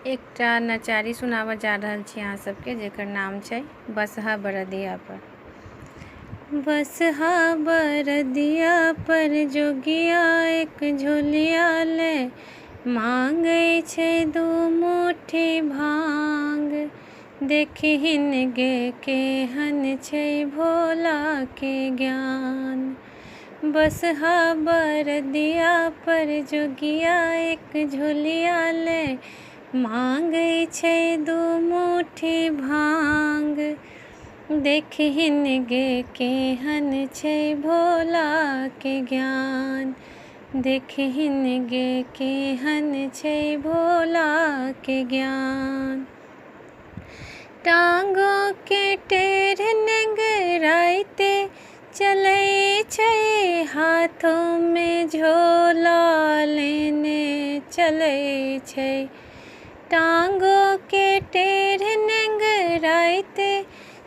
एकटा नचारी सुनाबऽ जा रहल छी अहाँ सबके, जेकर नाम छै बसहा बरदिया पर। बसहा बरदिया पर जोगिया एक झोलिया ले, मांगै छै 2 मुट्ठी भांग। देखिहिन गे केहन छै भोला के ज्ञान। बसहा बरदिया पर जोगिया एक झोलिया ले, मांगै छै 2 मुट्ठी भांग। देखिहिन गे केहन छै भोला के ज्ञान। देखिहिन गे केहन छै भोला के ज्ञान। टांगों के टेढ़ नेंगराइते चलै छै, हाथों में झोला लेने चलै छै। टांगों के टेढ़ नेंगराइते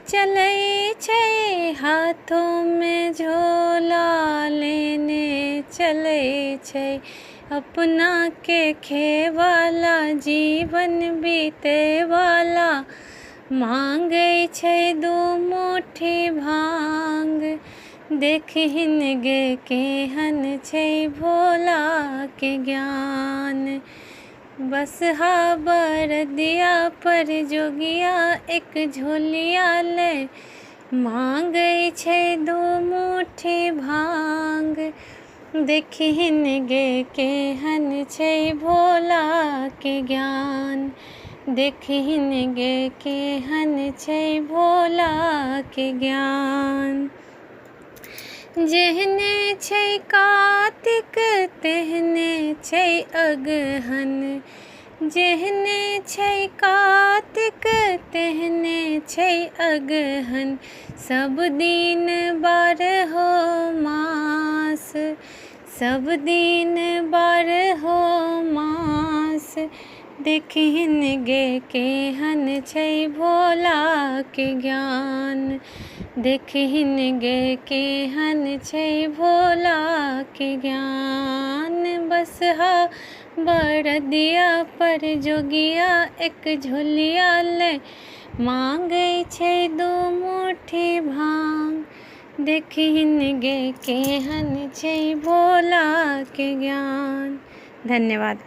चलै छै, हाथों में झोला लेने चलै छै। अपना के खेवाला जीवन बीते वाला, मांगै छै 2 मुट्ठी भांग। देखिहिन गे केहन छै भोला के ज्ञान। बसहा बरदिया पर जोगिया एक झोलिया ले, मांगै छै 2 मुट्ठी भांग। देखिहिन गे केहन छै भोला के ज्ञान। देखिहिन गे केहन छै भोला के ज्ञान। जेहने छै कातिक तेहने छै अगहन। जेहने छै कातिक तेहने छै अगहन। सब दिन 12 मास, सब दिन 12 मास। देखिहिन गे केहन छै भोला के ज्ञान। देखिहिन गे केहन छै भोला के ज्ञान। बसहा बरदिया पर जोगिया एक झोलिया ले, मांगै छै 2 मुट्ठी भांग। देखिहिन गे केहन छै भोला के ज्ञान। धन्यवाद।